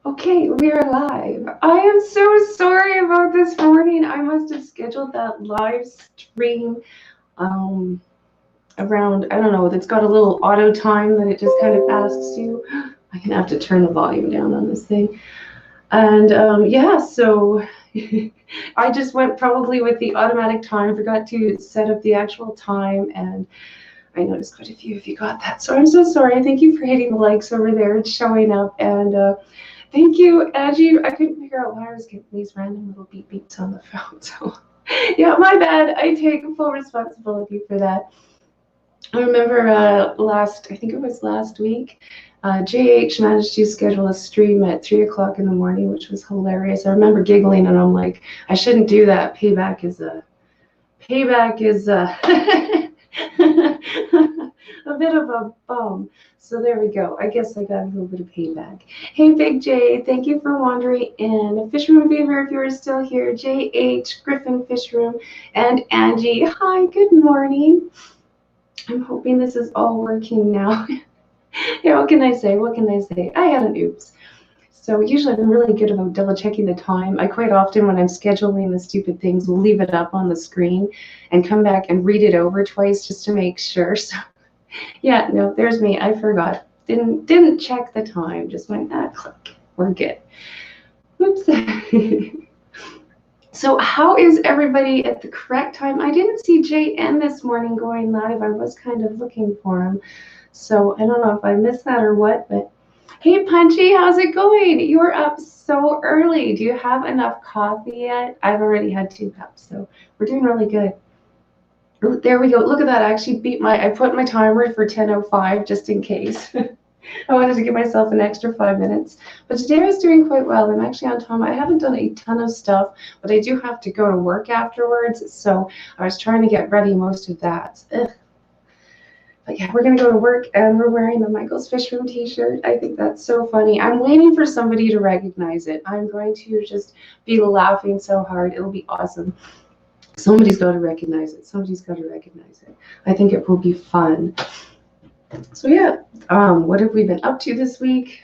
Okay, we're live. I am so sorry about this morning. I must have scheduled that live stream around, I don't know, it's got a little auto time that it just kind of asks you. I'm gonna have to turn the volume down on this thing. And yeah, so I just went probably with the automatic time, forgot to set up the actual time, and I noticed quite a few of you got that. So I'm so sorry. Thank you for hitting the likes over there and showing up. And thank you, Angie. I couldn't figure out why I was getting these random little beep beeps on the phone. So yeah, my bad. I take full responsibility for that. I remember I think it was last week, JH managed to schedule a stream at 3 o'clock in the morning, which was hilarious. I remember giggling and I'm like, I shouldn't do that. Payback is a bit of a bum. So there we go. I guess I got a little bit of payback. Hey, Big J, thank you for wandering in. Fisherman Beaver, if you're still here. JH, Griffin Fishroom, and Angie. Hi, good morning. I'm hoping this is all working now. Yeah, what can I say? What can I say? I had an oops. So usually I've been really good about double checking the time. I quite often, when I'm scheduling the stupid things, will leave it up on the screen and come back and read it over twice just to make sure. So yeah, no, there's me. I forgot. Didn't check the time. Just went, click. We're good. Oops. So how is everybody at the correct time? I didn't see JN this morning going live. I was kind of looking for him. So I don't know if I missed that or what, but hey, Punchy, how's it going? You're up so early. Do you have enough coffee yet? I've already had 2 cups, so we're doing really good. Ooh, there we go. Look at that. I actually I put my timer for 10:05 just in case. I wanted to give myself an extra 5 minutes. But today I was doing quite well. I'm actually on time. I haven't done a ton of stuff, but I do have to go to work afterwards. So I was trying to get ready most of that. Ugh. But yeah, we're going to go to work and we're wearing the Michael's Fish Room t-shirt. I think that's so funny. I'm waiting for somebody to recognize it. I'm going to just be laughing so hard. It'll be awesome. Somebody's got to recognize it. Somebody's got to recognize it. I think it will be fun. So yeah, what have we been up to this week?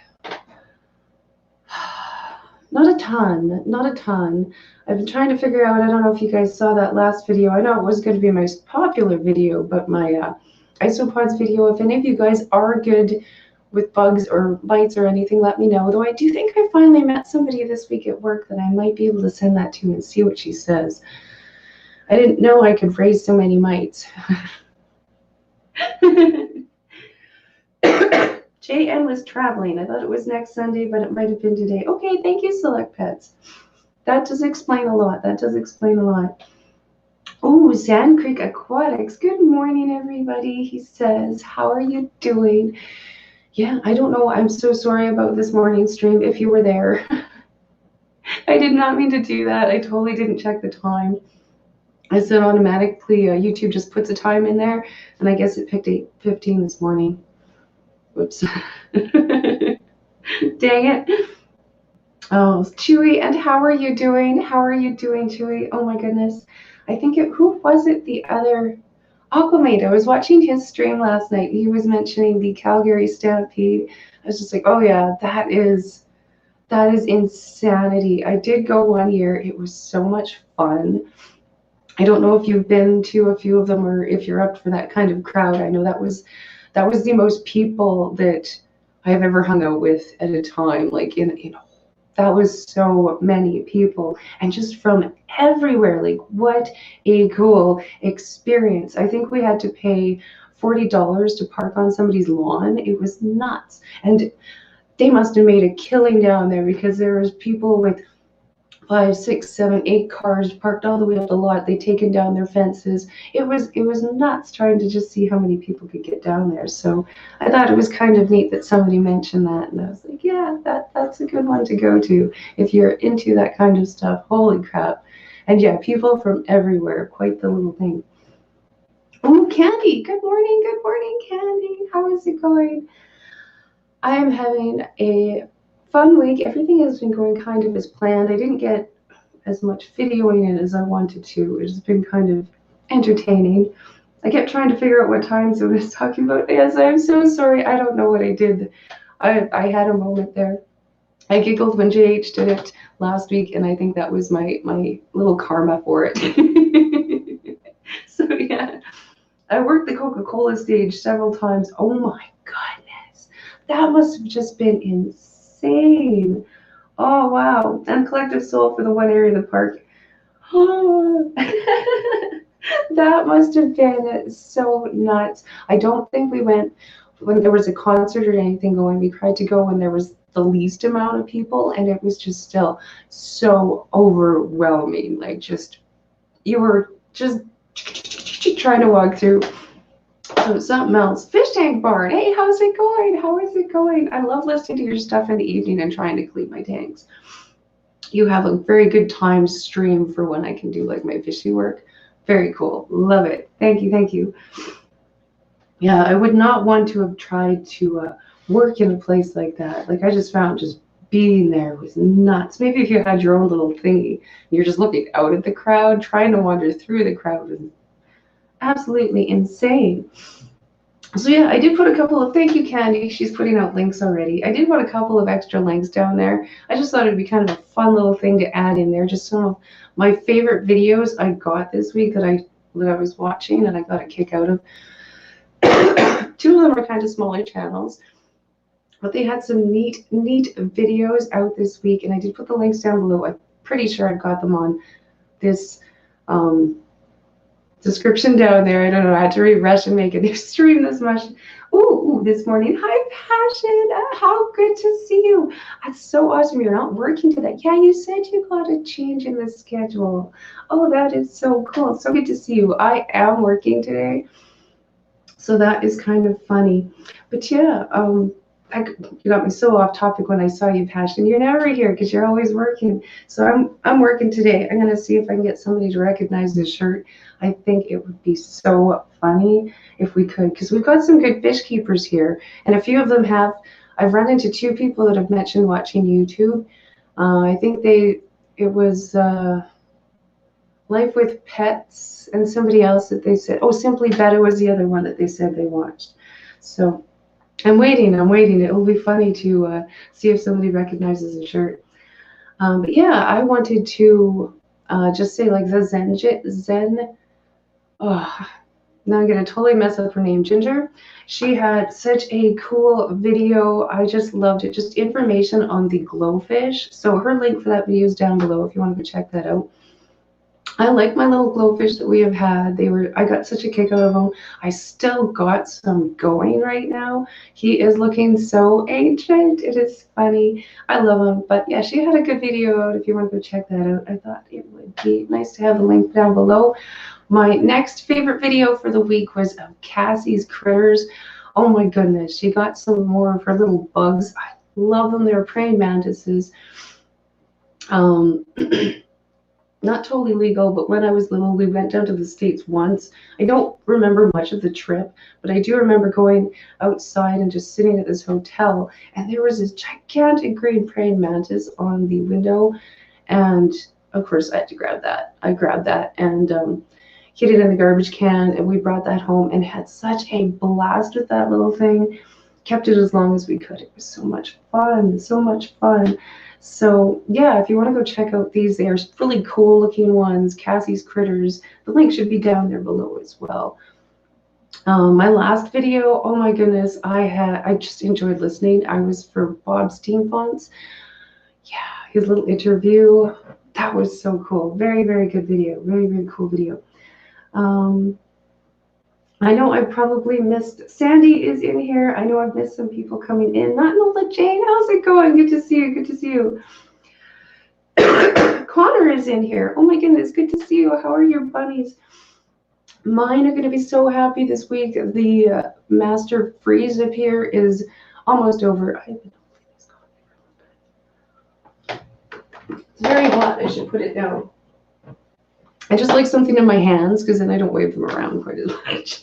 Not a ton. I've been trying to figure out, I don't know if you guys saw that last video. I know it was going to be my most popular video, but my isopods video, if any of you guys are good with bugs or bites or anything, let me know. Though I do think I finally met somebody this week at work that I might be able to send that to and see what she says. I didn't know I could raise so many mites. JN was traveling. I thought it was next Sunday, but it might have been today. Okay, thank you, Select Pets. That does explain a lot. Oh, Sand Creek Aquatics. Good morning, everybody. He says, how are you doing? Yeah, I don't know. I'm so sorry about this morning stream if you were there. I did not mean to do that. I totally didn't check the time. I said automatically, YouTube just puts a time in there, and I guess it picked 8:15 this morning. Whoops. Dang it. Oh, Chewy, and how are you doing? How are you doing, Chewy? Oh my goodness. I think who was it? The other Aquamate. I was watching his stream last night. He was mentioning the Calgary Stampede. I was just like, oh yeah, that is insanity. I did go one year. It was so much fun. I don't know if you've been to a few of them or if you're up for that kind of crowd. I know that was the most people that I've ever hung out with at a time. Like that was so many people, and just from everywhere. Like, what a cool experience. I think we had to pay $40 to park on somebody's lawn. It was nuts. And they must have made a killing down there because there was people with 5, 6, 7, 8 cars parked all the way up the lot. They'd taken down their fences. It was nuts trying to just see how many people could get down there. So I thought it was kind of neat that somebody mentioned that, and I was like, yeah, that's a good one to go to if you're into that kind of stuff. Holy crap. And yeah, people from everywhere, quite the little thing. Oh, Candy, good morning, Candy. How is it going? I am having a fun week. Everything has been going kind of as planned. I didn't get as much videoing in as I wanted to. It's been kind of entertaining. I kept trying to figure out what time Zoom was talking about. Yes, I'm so sorry. I don't know what I did. I had a moment there. I giggled when JH did it last week, and I think that was my little karma for it. So yeah, I worked the Coca-Cola stage several times. Oh my goodness, that must have just been insane. Oh wow, and Collective Soul for the one area of the park. Oh, that must have been so nuts. I don't think we went when there was a concert or anything going. We tried to go when there was the least amount of people, and it was just still so overwhelming. Like, just you were just trying to walk through. So something else. Fish tank barn. Hey, how's it going? How is it going? I love listening to your stuff in the evening and trying to clean my tanks. You have a very good time stream for when I can do like my fishy work. Very cool. Love it. Thank you. Thank you. Yeah, I would not want to have tried to work in a place like that. Like, I just found just being there was nuts. Maybe if you had your own little thingy, you're just looking out at the crowd, trying to wander through the crowd was absolutely insane. So yeah, I did put a couple of, thank you, Candy. She's putting out links already. I did put a couple of extra links down there. I just thought it'd be kind of a fun little thing to add in there. Just some of my favorite videos I got this week that I was watching and I got a kick out of. Two of them are kind of smaller channels, but they had some neat videos out this week, and I did put the links down below. I'm pretty sure I've got them on this description down there. I don't know. I had to refresh and make a new stream this much. Ooh, this morning. Hi, Passion. How good to see you. That's so awesome. You're not working today. Yeah, you said you got a change in the schedule. Oh, that is so cool. So good to see you. I am working today, so that is kind of funny. But yeah, you got me so off topic when I saw you, Passion. You're never here because you're always working. So I'm working today. I'm gonna see if I can get somebody to recognize this shirt. I think it would be so funny if we could, because we've got some good fish keepers here, and a few of them have. I've run into two people that have mentioned watching YouTube. I think it was Life with Pets and somebody else that they said. Oh, Simply Better was the other one that they said they watched. So I'm waiting. It will be funny to see if somebody recognizes the shirt. But yeah, I wanted to just say, like, the Zen. Oh, now I'm gonna totally mess up her name. Ginger. She had such a cool video. I just loved it. Just information on the glowfish. So her link for that video is down below if you want to go check that out. I like my little glowfish that we have had. I got such a kick out of them. I still got some going right now. He is looking so ancient. It is funny. I love him. But yeah, she had a good video out if you want to go check that out. I thought it would be nice to have a link down below. My next favorite video for the week was of Cassies Critters. Oh my goodness. She got some more of her little bugs. I love them. They're praying mantises. Not totally legal, but when I was little, we went down to the States once. I don't remember much of the trip, but I do remember going outside and just sitting at this hotel, and there was this gigantic green praying mantis on the window, and of course I had to grab that. I grabbed that and hid it in the garbage can, and we brought that home and had such a blast with that little thing. Kept it as long as we could. It was so much fun, so much fun. So yeah, if you want to go check out these, they are really cool looking ones, Cassie's Critters. The link should be down there below as well. My last video, oh my goodness, I just enjoyed listening. I was for Bob Steen Font's, yeah, his little interview. That was so cool. Very, very good video. Very, very cool video. I know I probably missed, Sandy is in here. I know I've missed some people coming in. Not Nola Jane, how's it going? Good to see you, good to see you. Connor is in here. Oh my goodness, good to see you. How are your bunnies? Mine are gonna be so happy this week. The master freeze up here is almost over. It's very hot, I should put it down. I just like something in my hands because then I don't wave them around quite as much.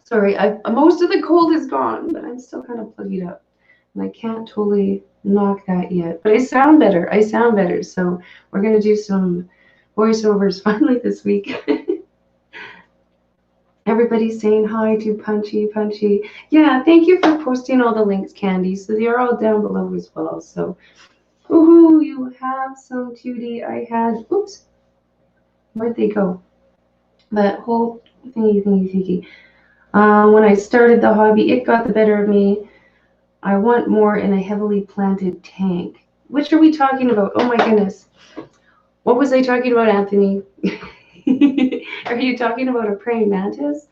Sorry, most of the cold is gone, but I'm still kind of plugged up. And I can't totally knock that yet. But I sound better. So we're going to do some voiceovers finally this week. Everybody's saying hi to Punchy, Punchy. Yeah, thank you for posting all the links, Candy. So they're all down below as well. So, ooh, you have some cutie. I had, oops, where'd they go? That whole thingy. When I started the hobby, it got the better of me. I want more in a heavily planted tank. Which are we talking about? Oh my goodness. What was I talking about, Anthony? Are you talking about a praying mantis?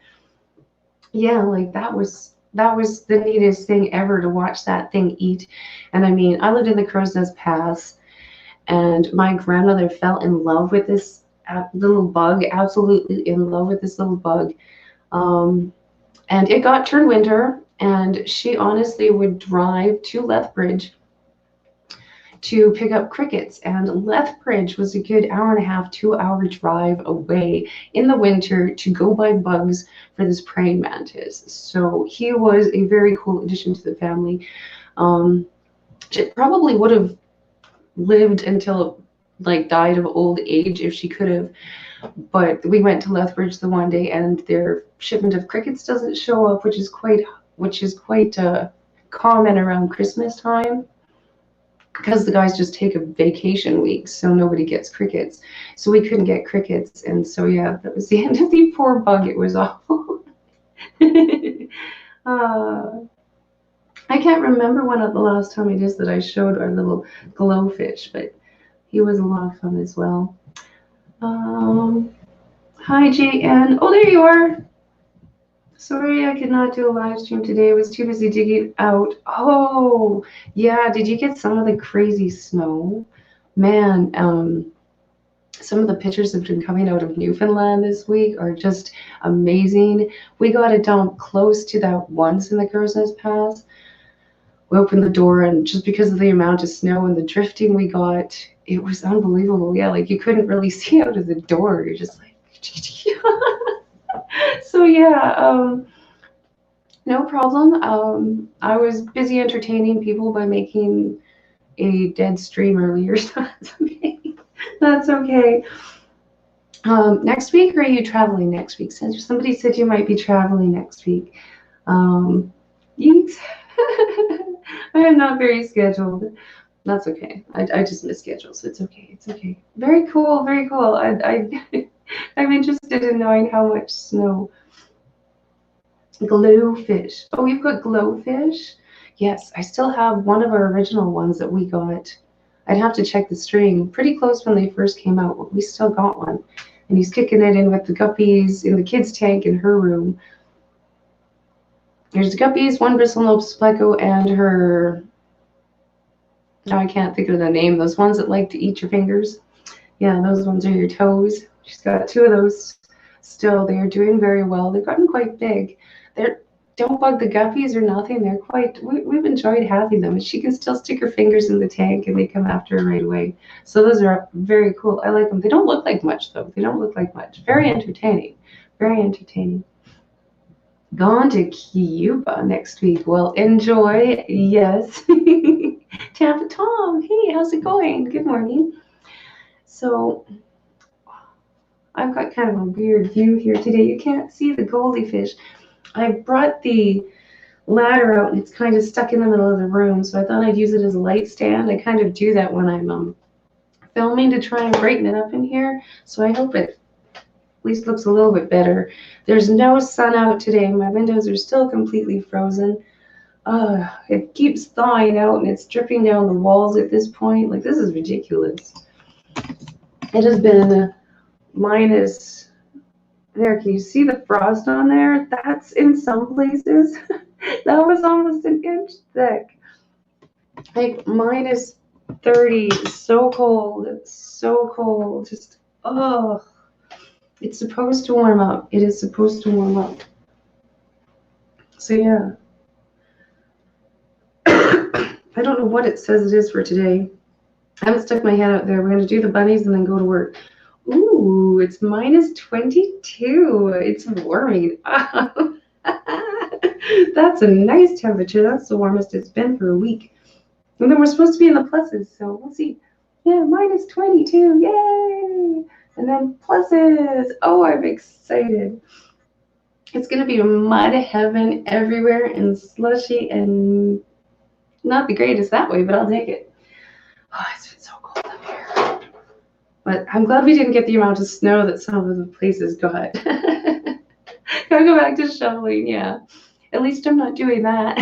Yeah, like that was the neatest thing ever to watch that thing eat. And I mean, I lived in the Crow's Nest Pass, and my grandmother fell in love with this little bug, absolutely in love with this little bug. Um, and it got turned winter, and she honestly would drive to Lethbridge to pick up crickets. And Lethbridge was a good hour and a half, 2 hour drive away in the winter to go buy bugs for this praying mantis. So he was a very cool addition to the family. She probably would have lived until like died of old age if she could have. But we went to Lethbridge the one day, and their shipment of crickets doesn't show up, which is quite common around Christmas time, because the guys just take a vacation week, so nobody gets crickets. So we couldn't get crickets, and so yeah, that was the end of the poor bug. It was awful. I can't remember when the last time it is that I showed our little glowfish, but he was a lot of fun as well. Hi, JN. Oh, there you are. Sorry, I could not do a live stream today. I was too busy digging out. Oh, yeah. Did you get some of the crazy snow? Man, some of the pictures that have been coming out of Newfoundland this week are just amazing. We got a dump close to that once in the Crow's Nest Pass. We opened the door, and just because of the amount of snow and the drifting we got, it was unbelievable. Yeah, like you couldn't really see out of the door. You're just like, so yeah, no problem. I was busy entertaining people by making a dead stream earlier, so that's okay. That's okay. Next week, or are you traveling next week? Somebody said you might be traveling next week. Yeet. I am not very scheduled. That's okay. I just miss schedules. It's okay. It's okay. Very cool. Very cool. I'm interested in knowing how much snow. Glowfish. Oh, you've got glowfish? Yes, I still have one of our original ones that we got. I'd have to check the string. Pretty close when they first came out, but we still got one. And he's kicking it in with the guppies in the kids' tank in her room. There's the guppies, one bristlenose pleco, and her. Now I can't think of the name. Those ones that like to eat your fingers. Yeah, those ones are your toes. She's got two of those still. They are doing very well. They've gotten quite big. Don't bug the guppies or nothing. They're quite. We've enjoyed having them. And she can still stick her fingers in the tank, and they come after her right away. So those are very cool. I like them. They don't look like much though. They don't look like much. Very entertaining. Very entertaining. Gone to Cuba next week. Well, enjoy. Yes. Tampa Tom. Hey, how's it going? Good morning. So I've got kind of a weird view here today. You can't see the goldfish. I brought the ladder out, and it's kind of stuck in the middle of the room, so I thought I'd use it as a light stand. I kind of do that when I'm filming to try and brighten it up in here, so I hope it at least looks a little bit better. There's no sun out today. My windows are still completely frozen. It keeps thawing out, and it's dripping down the walls at this point. Like, this is ridiculous. It has been minus. There, can you see the frost on there? That's in some places. That was almost an inch thick. Like minus 30. So cold. It's so cold. Just, oh. It's supposed to warm up. It is supposed to warm up. So, yeah. I don't know what it says it is for today. I haven't stuck my head out there. We're going to do the bunnies and then go to work. Ooh, it's minus 22. It's warming up. That's a nice temperature. That's the warmest it's been for a week. And then we're supposed to be in the pluses, so we'll see. Yeah, minus 22. Yay! And then pluses. Oh, I'm excited. It's going to be mud heaven everywhere and slushy and not the greatest that way, but I'll take it. Oh, it's been so cold up here. But I'm glad we didn't get the amount of snow that some of the places got. Gotta go back to shoveling, yeah. At least I'm not doing that.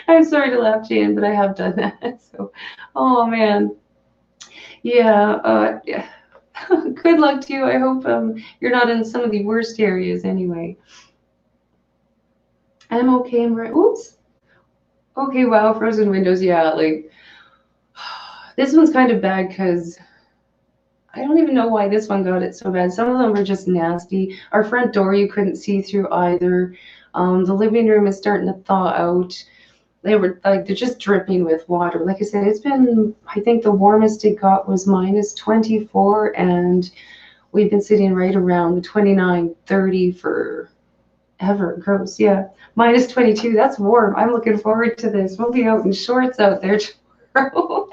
I'm sorry to laugh, Jane, but I have done that. So, oh man. Yeah, yeah. Good luck to you. I hope you're not in some of the worst areas anyway. I'm okay. I'm right. Oops. Okay, wow, frozen windows. Yeah, like this one's kind of bad because I don't even know why this one got it so bad. Some of them are just nasty. Our front door you couldn't see through either. The living room is starting to thaw out. They're just dripping with water. Like I said, it's been, I think the warmest it got was -24, and we've been sitting right around the 29, 30 for ever. Gross, yeah. -22, that's warm. I'm looking forward to this. We'll be out in shorts out there tomorrow.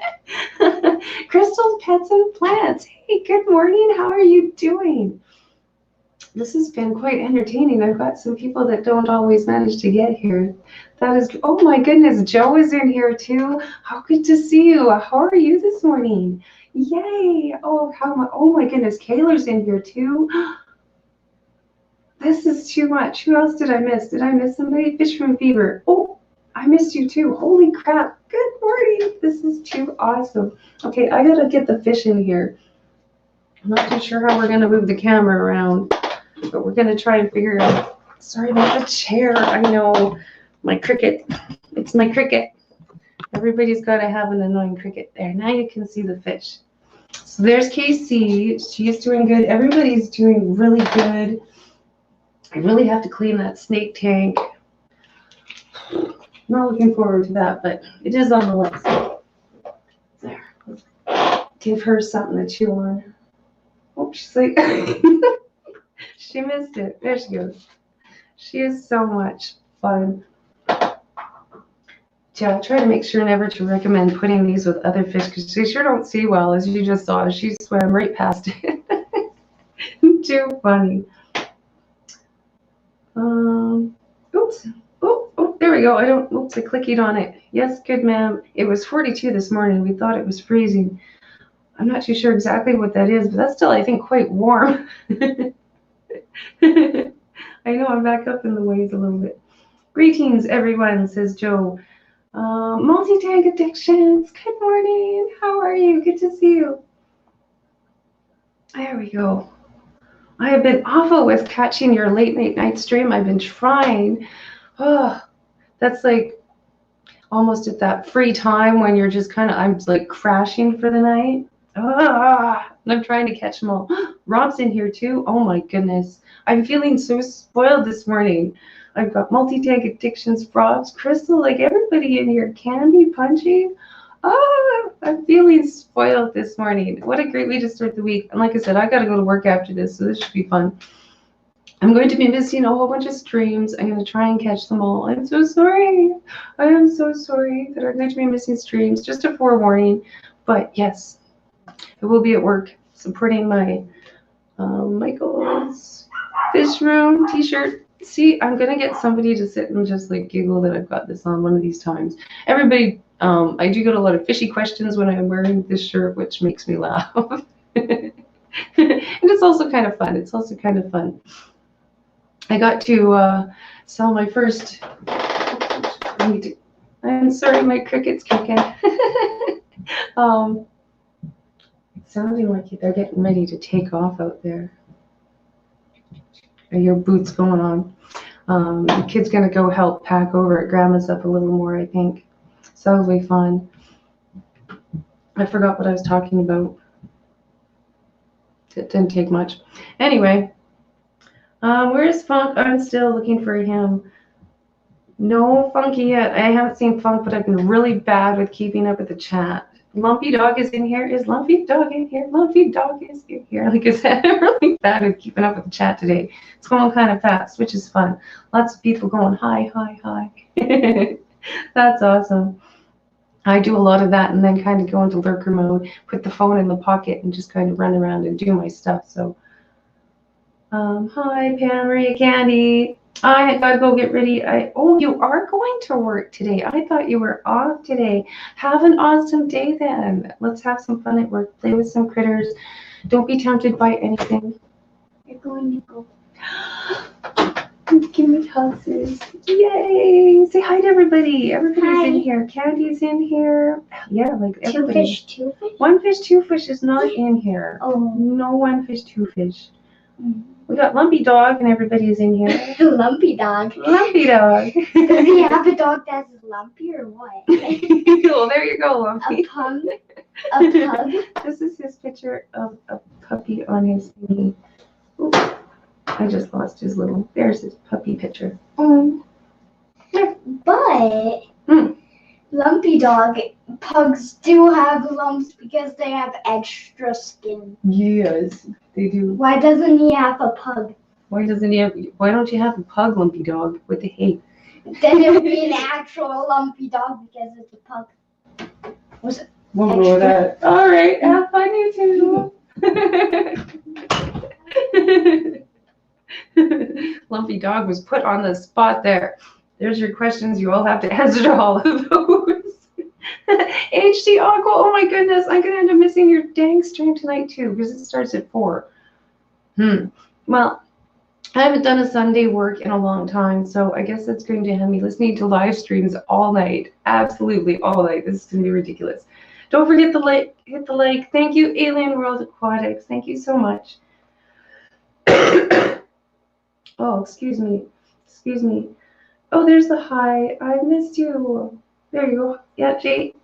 Crystal, Pets and Plants. Hey, good morning. How are you doing? This has been quite entertaining. I've got some people that don't always manage to get here. That is, oh my goodness, Joe is in here too. How good to see you. How are you this morning? Yay. Oh, oh my goodness, Kayla's in here too. This is too much. Who else did I miss? Did I miss somebody? Fisherman Fever. Oh, I missed you too. Holy crap. Good morning. This is too awesome. Okay, I gotta get the fish in here. I'm not too sure how we're gonna move the camera around, but we're gonna try and figure it out. Sorry about the chair. I know. My cricket. It's my cricket. Everybody's gotta have an annoying cricket there. Now you can see the fish. So there's Casey. She's doing good. Everybody's doing really good. I really have to clean that snake tank. I'm not looking forward to that, but it is on the list. There. Give her something to chew on. Oh, she's like, she missed it. There she goes. She is so much fun. Yeah, I try to make sure never to recommend putting these with other fish because they sure don't see well, as you just saw. She swam right past it. Too funny. Oops. Oh, there we go. Oops, I clicked on it. Yes, good ma'am. It was 42 this morning. We thought it was freezing. I'm not too sure exactly what that is, but that's still, I think, quite warm. I know I'm back up in the waves a little bit. Greetings, everyone, says Joe. Multi-tag addictions. Good morning. How are you? Good to see you. There we go. I have been awful with catching your late night stream. I've been trying. Oh, that's like almost at that free time when you're just kind of, I'm like crashing for the night. And I'm trying to catch them all. Rob's in here too. Oh my goodness. I'm feeling so spoiled this morning. I've got multi-tag addictions, Rob's, Crystal, like everybody in here. Candy, Punchy. Oh, I'm feeling spoiled this morning. What a great way to start the week. And like I said, I got to go to work after this, so this should be fun. I'm going to be missing a whole bunch of streams. I'm going to try and catch them all. I'm so sorry. I am so sorry that I'm going to be missing streams. Just a forewarning. But yes, I will be at work supporting my Michael's Fish Room t-shirt. See, I'm going to get somebody to sit and just like giggle that I've got this on one of these times. Everybody, I do get a lot of fishy questions when I'm wearing this shirt, which makes me laugh. And it's also kind of fun. I got to sell my first. I'm sorry, my cricket's kicking. It's sounding like they're getting ready to take off out there. Are your boots going on? The kid's gonna go help pack over at Grandma's up a little more, I think. So that'll be fun. I forgot what I was talking about. It didn't take much. Anyway, where's Funk? I'm still looking for him. No Funky yet. I haven't seen Funk, but I've been really bad with keeping up with the chat. Lumpy Dog is in here. Is Lumpy Dog in here? Lumpy Dog is in here. Like I said, I'm really bad with keeping up with the chat today. It's going kind of fast, which is fun. Lots of people going, hi, hi, hi. That's awesome. I do a lot of that and then kind of go into lurker mode, put the phone in the pocket and just kind of run around and do my stuff. So Hi, Pam, Maria, Candy. I gotta go get ready. Oh, you are going to work today. I thought you were off today. Have an awesome day then. Let's have some fun at work. Play with some critters. Don't be tempted by anything. You're going to go. Give me houses. Yay! Say hi to everybody. Everybody's Hi. in here. Candy's in here. Yeah, like everybody. Two fish? One fish, two fish is not in here. Oh. No one fish, two fish. We got Lumpy Dog and everybody's in here. Lumpy dog. Lumpy Dog. Does he have a dog that's lumpy or what? Well, there you go, A Lumpy. pug? A pug? This is his picture of a puppy on his knee. Ooh, I just lost his little. There's his puppy picture. But lumpy dog pugs do have lumps because they have extra skin. Yes, they do. Why doesn't he have a pug? Why don't you have a pug, Lumpy Dog, with the hay? Then it would be an actual lumpy dog because it's a pug. We'll go with that. All right, have fun, you two. Lumpy Dog was put on the spot there. There's your questions. You all have to answer to all of those. HD Aqua, oh my goodness, I'm gonna end up missing your dang stream tonight too because it starts at 4. Well, I haven't done a Sunday work in a long time, so I guess that's going to have me listening to live streams all night. Absolutely all night. This is gonna be ridiculous. Don't forget the like, hit the like. Thank you, Alien World Aquatics. Thank you so much. Oh, excuse me. Excuse me. Oh, there's the hi. I missed you. There you go. Yeah, Jay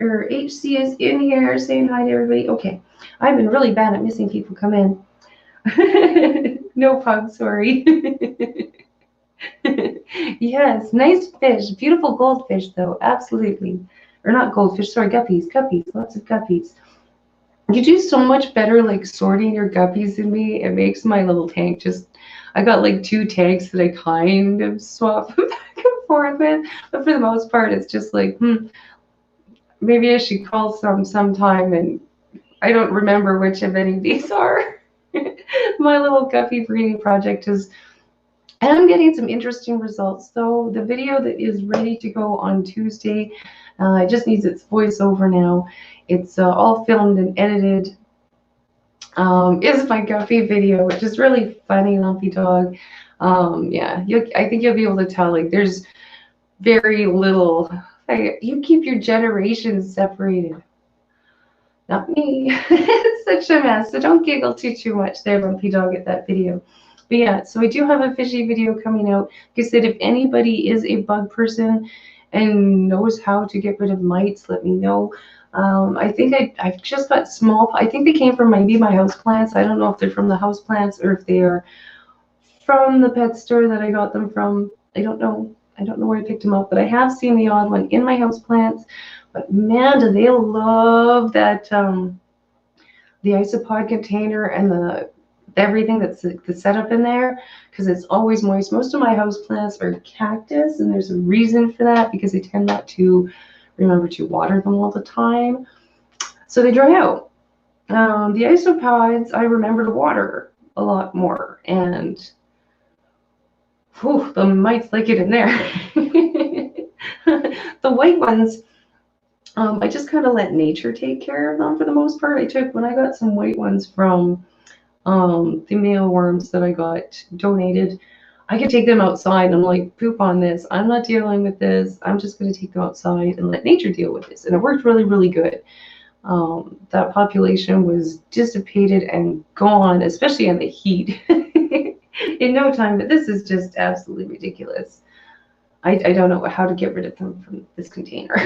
or HC is in here saying hi to everybody. Okay. I've been really bad at missing people come in. No pug, sorry. Yes, nice fish. Beautiful goldfish, though. Absolutely. Or not goldfish, sorry, guppies. Guppies. Lots of guppies. You do so much better, like, sorting your guppies than me. It makes my little tank just... I got, like, 2 tanks that I kind of swap back and forth with. But for the most part, it's just like, maybe I should call sometime, and I don't remember which of any of these are. My little guppy breeding project is, and I'm getting some interesting results. So the video that is ready to go on Tuesday, it just needs its voiceover now. It's all filmed and edited. Is my guppy video, which is really funny, Lumpy Dog. Yeah, I think you'll be able to tell, like, there's very little. You keep your generations separated. Not me. It's such a mess. So don't giggle too much there, Lumpy Dog, at that video. But yeah, so I do have a fishy video coming out. Like I said, if anybody is a bug person and knows how to get rid of mites, let me know. I think I've just got small. I think they came from maybe my houseplants. I don't know if they're from the houseplants or if they are from the pet store that I got them from. I don't know. I don't know where I picked them up, but I have seen the odd one in my houseplants. But man, do they love that the isopod container and the everything that's set up in there, because it's always moist. Most of my houseplants are cactus, and there's a reason for that because I tend not to remember to water them all the time, so they dry out. The isopods I remember to water a lot more, and whew, the mites like it in there. The white ones, I just kind of let nature take care of them for the most part. When I got some white ones from the male worms that I got donated, I could take them outside and I'm like, poop on this. I'm not dealing with this. I'm just going to take them outside and let nature deal with this. And it worked really, really good. That population was dissipated and gone, especially in the heat, in no time. But this is just absolutely ridiculous. I don't know how to get rid of them from this container,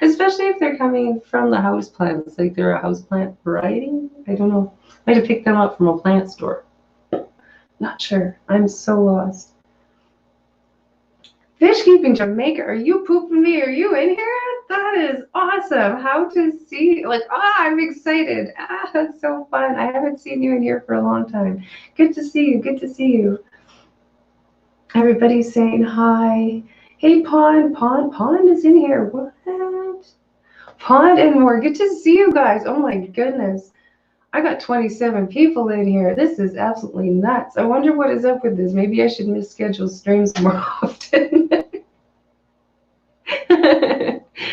especially if they're coming from the house plants, like they're a house plant variety. I don't know. I might have picked them up from a plant store. Not sure. I'm so lost. Fish keeping Jamaica. Are you pooping me? Are you in here? That is awesome. How to see? Like, I'm excited. That's so fun. I haven't seen you in here for a long time. Good to see you. Good to see you. Everybody's saying hi. Hey, Pond. Pond is in here. What? Pond and more. Good to see you guys. Oh my goodness. I got 27 people in here. This is absolutely nuts. I wonder what is up with this. Maybe I should misschedule streams more often.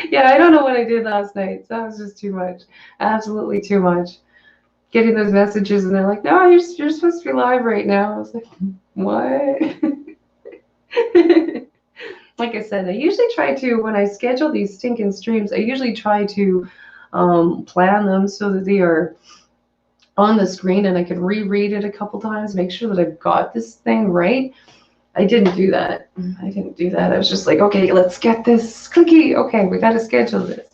Yeah, I don't know what I did last night. That was just too much. Absolutely too much. Getting those messages and they're like, no, you're supposed to be live right now. I was like, what? Like I said, I usually try to, when I schedule these stinking streams, I usually try to plan them so that they are on the screen and I could reread it a couple times, make sure that I've got this thing right. I didn't do that. I was just like, okay, let's get this clicky. Okay, we got to schedule this.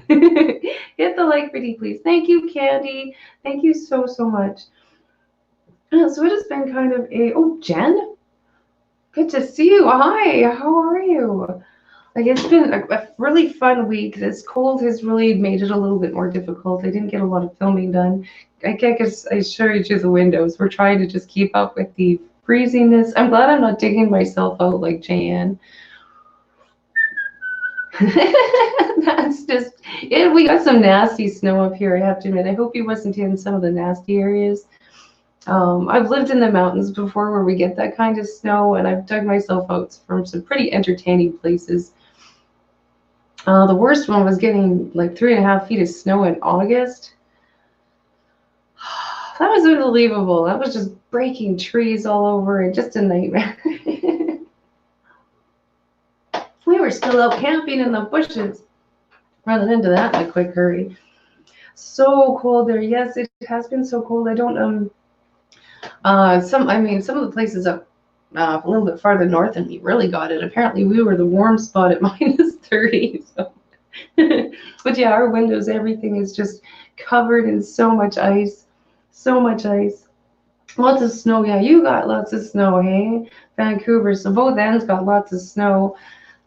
Hit the like button, please. Thank you, Candy. Thank you so much. So it has been kind of oh, Jen, good to see you. Hi, how are you? Like, it's been a really fun week. This cold has really made it a little bit more difficult. I didn't get a lot of filming done. I assure you, to the windows. We're trying to just keep up with the freeziness. I'm glad I'm not digging myself out like Jan. That's just it. We got some nasty snow up here, I have to admit. I hope he wasn't in some of the nasty areas. I've lived in the mountains before where we get that kind of snow, and I've dug myself out from some pretty entertaining places. The worst one was getting like 3.5 feet of snow in August. That was unbelievable. That was just breaking trees all over and just a nightmare. We were still out camping in the bushes, running into that in a quick hurry. So cold there. Yes, it has been so cold. I don't some of the places up a little bit farther north than me really got it. Apparently we were the warm spot at -30. So. But yeah, our windows, everything is just covered in so much ice. So much ice. Lots of snow. Yeah, you got lots of snow, hey? Vancouver. So both ends got lots of snow.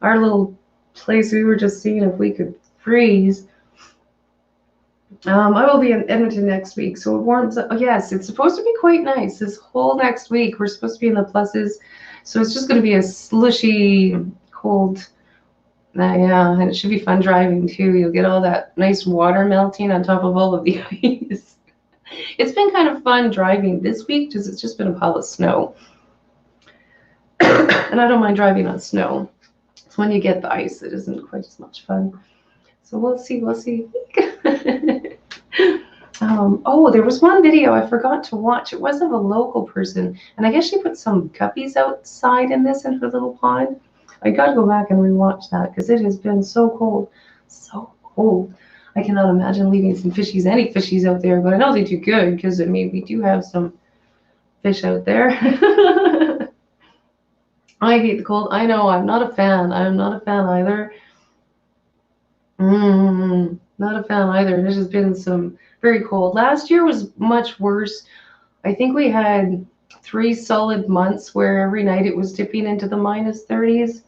Our little place, we were just seeing if we could freeze. I will be in Edmonton next week, so it warms up. Oh, yes, it's supposed to be quite nice. This whole next week, we're supposed to be in the pluses, so it's just going to be a slushy, cold. Yeah, and it should be fun driving too. You'll get all that nice water melting on top of all of the ice. It's been kind of fun driving this week because it's just been a pile of snow. And I don't mind driving on snow. It's when you get the ice that isn't quite as much fun. So we'll see. Oh, there was one video I forgot to watch. It was of a local person, and I guess she put some guppies outside in her little pond. I gotta go back and rewatch that because it has been so cold. So cold. I cannot imagine leaving some fishies, any fishies out there, but I know they do good because, I mean, we do have some fish out there. I hate the cold. I know, I'm not a fan. I'm not a fan either. Not a fan either. There's just been some very cold. Last year was much worse. I think we had 3 solid months where every night it was dipping into the -30s.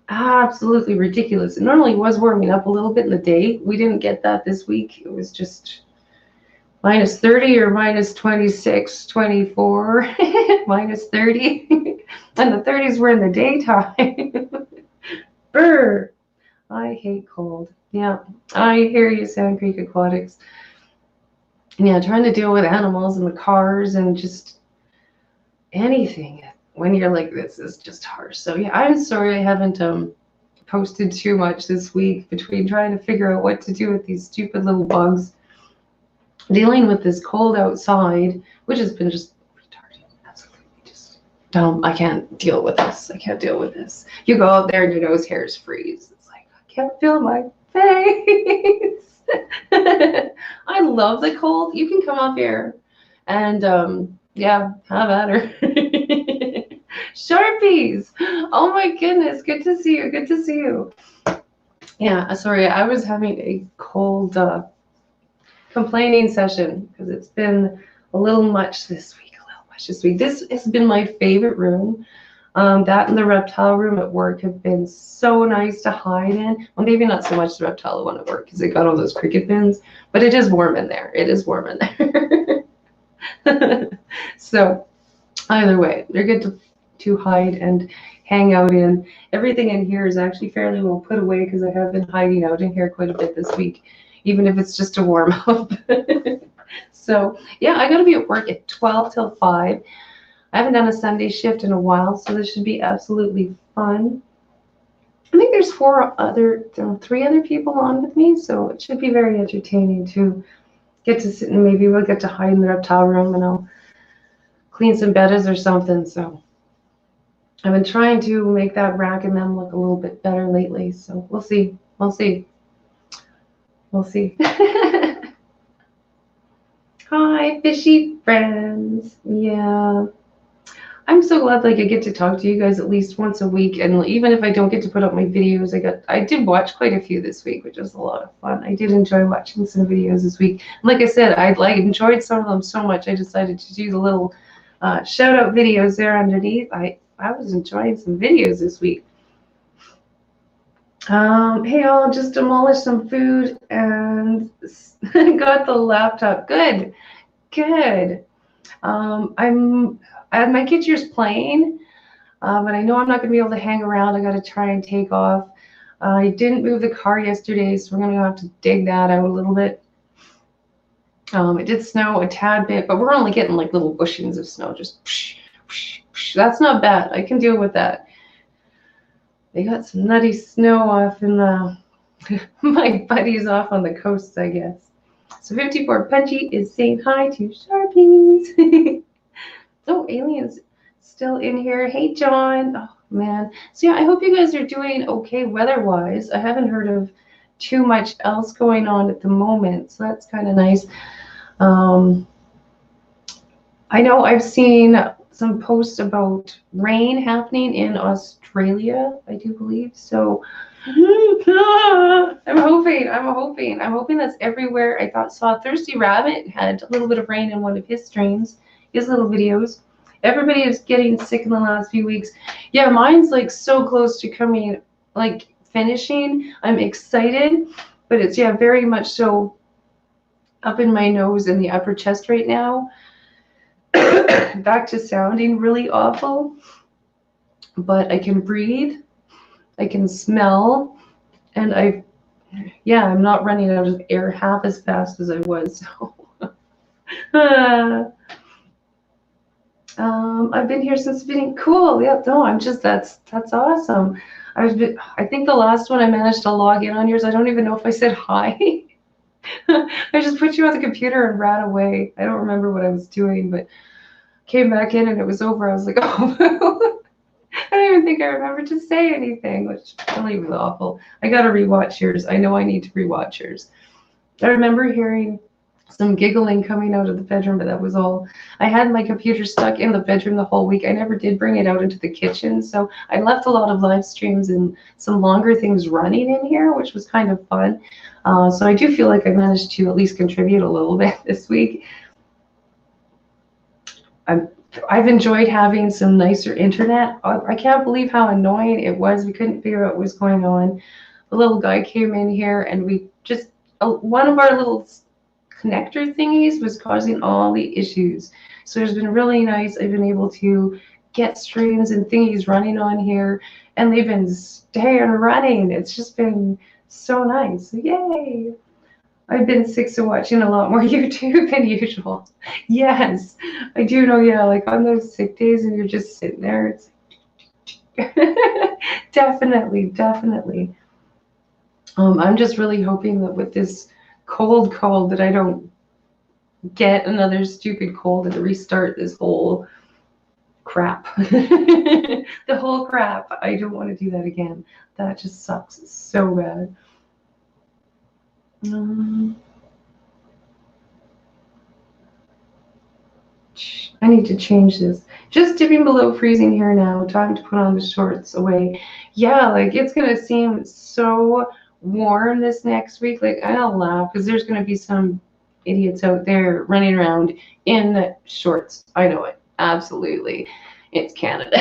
Absolutely ridiculous. It normally was warming up a little bit in the day. We didn't get that this week. It was just -30 or -26, 24, -30. And the 30s were in the daytime. Brr. I hate cold. Yeah, I hear you, Sand Creek Aquatics. Yeah, trying to deal with animals and the cars and just anything when you're like this is just hard. So yeah, I'm sorry I haven't posted too much this week between trying to figure out what to do with these stupid little bugs, dealing with this cold outside, which has been just retarded. Absolutely just dumb. I can't deal with this. You go out there and your nose hairs freeze. It's like, I can't feel my face. I love the cold. You can come up here and yeah, have at her. Sharpies. Oh my goodness. Good to see you. Yeah, sorry, I was having a cold complaining session because it's been a little much this week. This has been my favorite room. That and the reptile room at work have been so nice to hide in. Well, maybe not so much the reptile one at work because it got all those cricket pins, but it is warm in there. So either way, they're good to hide and hang out in. Everything in here is actually fairly well put away because I have been hiding out in here quite a bit this week even if it's just to warm up. So yeah, I gotta be at work at 12 till 5. I haven't done a Sunday shift in a while, so this should be absolutely fun. I think there's 3 other people on with me, so it should be very entertaining to get to sit and maybe we'll get to hide in the reptile room and I'll clean some bedders or something. So I've been trying to make that rack and them look a little bit better lately. So we'll see. We'll see. We'll see. Hi, fishy friends. Yeah. I'm so glad like I get to talk to you guys at least once a week, and even if I don't get to put up my videos, I did watch quite a few this week, which was a lot of fun. I did enjoy watching some videos this week. Like I said, I enjoyed some of them so much I decided to do the little shout out videos there underneath. I was enjoying some videos this week. Hey, I'll just demolish some food and got the laptop. Good. My kid's just playing, but I know I'm not going to be able to hang around. I got to try and take off. I didn't move the car yesterday, so we're going to have to dig that out a little bit. It did snow a tad bit, but we're only getting like little bushings of snow. Just psh, psh, psh. That's not bad. I can deal with that. They got some nutty snow off in the my buddies off on the coast, I guess. So 54 Punchy is saying hi to Sharpies. Oh, Alien's still in here. Hey, John. Oh, man. So, yeah, I hope you guys are doing okay weather-wise. I haven't heard of too much else going on at the moment, so that's kind of nice. I know I've seen some posts about rain happening in Australia, I do believe. So, I'm hoping that's everywhere. I saw Thirsty Rabbit had a little bit of rain in one of his streams. His little videos. Everybody is getting sick in the last few weeks. Yeah, mine's like so close to coming, like finishing. I'm excited, but it's very much so up in my nose and the upper chest right now. Back to sounding really awful, but I can breathe, I can smell, and I'm not running out of air half as fast as I was. So. I've been here since the beginning. Cool. Yep. No, that's awesome. I think the last one I managed to log in on yours. I don't even know if I said hi. I just put you on the computer and ran away. I don't remember what I was doing, but came back in and it was over. I was like, oh, I don't even think I remembered to say anything, which really was awful. I got to rewatch yours. I know I need to rewatch yours. I remember hearing some giggling coming out of the bedroom, but that was all. I had my computer stuck in the bedroom the whole week. I never did bring it out into the kitchen, so I left a lot of live streams and some longer things running in here, which was kind of fun. So I do feel like I managed to at least contribute a little bit this week. I've enjoyed having some nicer internet. I can't believe how annoying it was. We couldn't figure out what was going on. The little guy came in here and we just, one of our little connector thingies was causing all the issues. So it's been really nice. I've been able to get streams and thingies running on here, and they've been staying running. It's just been so nice. Yay! I've been sick of watching a lot more YouTube than usual. Yes, I do know. Yeah, like on those sick days and you're just sitting there. It's definitely. I'm just really hoping that with this cold that I don't get another stupid cold and restart this whole crap. The whole crap. I don't want to do that again. That just sucks so bad. I need to change this. Just dipping below freezing here now. Time to put on the shorts away. Yeah, like it's gonna seem so warm this next week. Like I don't laugh because there's gonna be some idiots out there running around in shorts. I know it. Absolutely. It's Canada.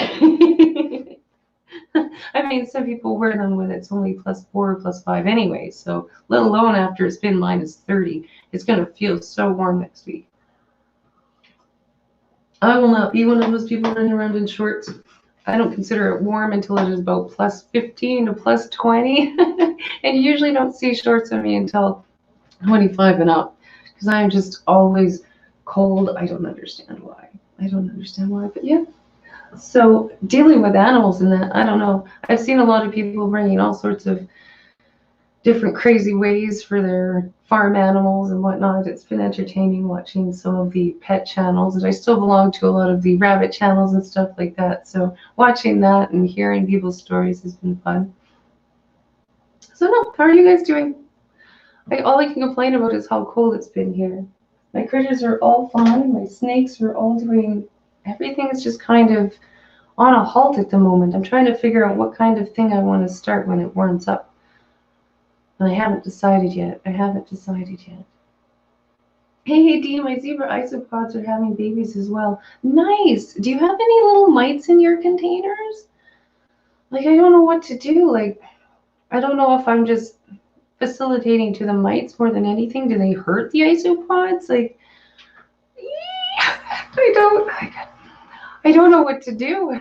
I mean, some people wear them when it's only +4 or +5 anyway. So let alone after it's been -30. It's gonna feel so warm next week. I will not be one of those people running around in shorts. I don't consider it warm until it is about +15 to +20. And you usually don't see shorts on me until 25 and up, because I'm just always cold. I don't understand why. But yeah. So dealing with animals and that, I don't know. I've seen a lot of people bringing all sorts of different crazy ways for their farm animals and whatnot. It's been entertaining watching some of the pet channels, and I still belong to a lot of the rabbit channels and stuff like that. So watching that and hearing people's stories has been fun. So no, how are you guys doing? All I can complain about is how cold it's been here. My critters are all fine. My snakes are all doing, everything is just kind of on a halt at the moment. I'm trying to figure out what kind of thing I want to start when it warms up. And I haven't decided yet. Hey, Dee, my zebra isopods are having babies as well. Nice. Do you have any little mites in your containers? Like, I don't know what to do. Like, I don't know if I'm just facilitating to the mites more than anything. Do they hurt the isopods? Like, I don't know what to do.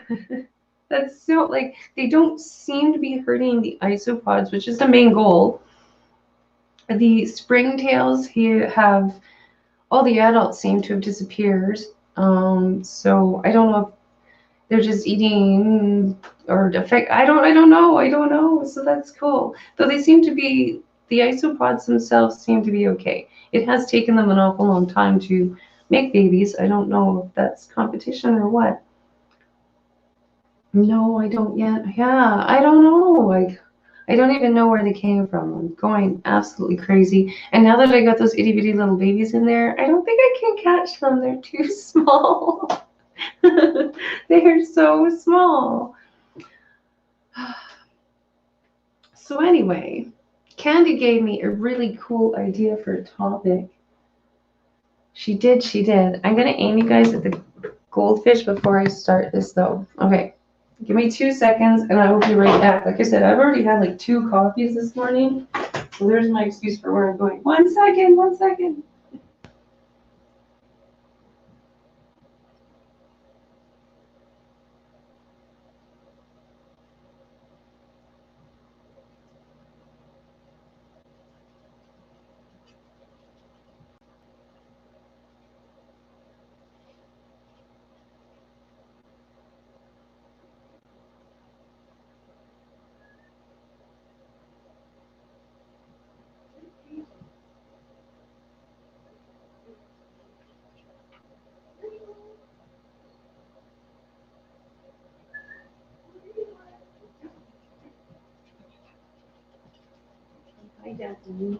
That's so, like, they don't seem to be hurting the isopods, which is the main goal. The springtails have, all the adults seem to have disappeared. So I don't know if they're just eating or affect. I don't know. So that's cool. Though they seem to be, the isopods themselves seem to be okay. It has taken them an awful long time to make babies. I don't know if that's competition or what. No, I don't yet. Yeah, I don't know. Like, I don't even know where they came from. I'm going absolutely crazy. And now that I got those itty bitty little babies in there, I don't think I can catch them. They're too small. They're so small. So anyway, Candy gave me a really cool idea for a topic. She did. I'm going to aim you guys at the goldfish before I start this, though. Okay. Give me 2 seconds and I will be right back. Like I said, I've already had like 2 coffees this morning. So there's my excuse for where I'm going. 1 second. Hijacking.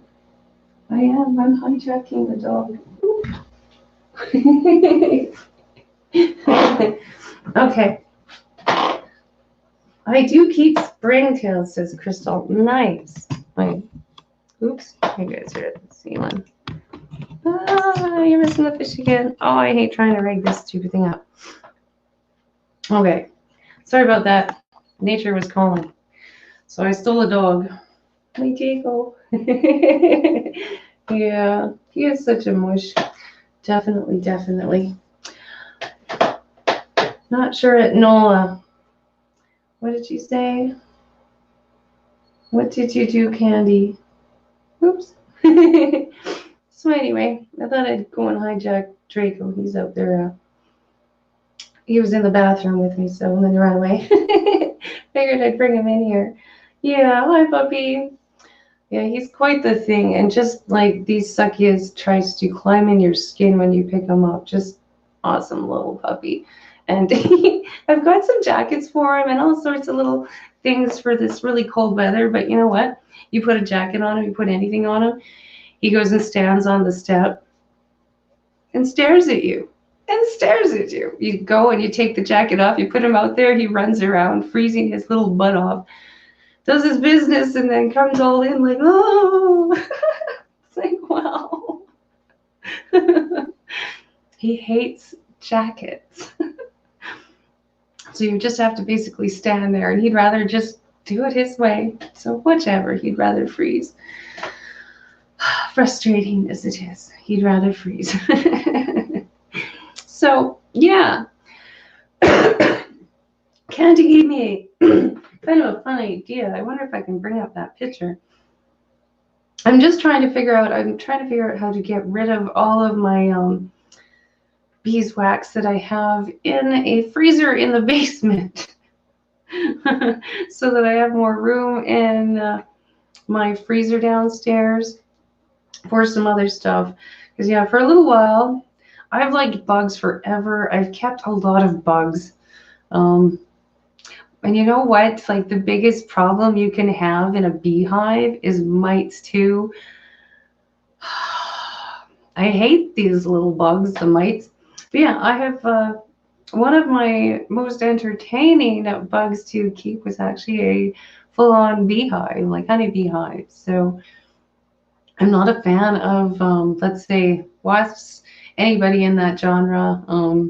I'm hijacking the dog. Okay. I do keep springtails, says Crystal. Nice. Wait. Oops. You guys are at the sea one. Ah, you're missing the fish again. Oh, I hate trying to rig this stupid thing up. Okay. Sorry about that. Nature was calling. So I stole a dog. My Jago. Yeah, he is such a mush. Definitely. Not sure at NOLA. What did you say? What did you do, Candy? Oops. So anyway, I thought I'd go and hijack Draco. He's out there. He was in the bathroom with me, so and then he ran away. Figured I'd bring him in here. Yeah, hi, puppy. Yeah, he's quite the thing. And just like these suckies tries to climb in your skin when you pick him up. Just awesome little puppy. And I've got some jackets for him and all sorts of little things for this really cold weather. But you know what? You put a jacket on him, you put anything on him, he goes and stands on the step and stares at you. You go and you take the jacket off, you put him out there, he runs around, freezing his little butt off, does his business, and then comes all in like, oh. It's like, wow. He hates jackets. So you just have to basically stand there, and he'd rather just do it his way. So whichever, he'd rather freeze. Frustrating as it is, he'd rather freeze. So, yeah. Candy gave me kind of a fun idea. I wonder if I can bring up that picture. I'm trying to figure out how to get rid of all of my beeswax that I have in a freezer in the basement. So that I have more room in my freezer downstairs for some other stuff. Because yeah, for a little while, I've liked bugs forever. I've kept a lot of bugs. Um, and you know what? Like the biggest problem you can have in a beehive is mites too. I hate these little bugs, the mites. But yeah, I have one of my most entertaining bugs to keep was actually a full-on beehive, like honey beehive. So I'm not a fan of, let's say, wasps, anybody in that genre.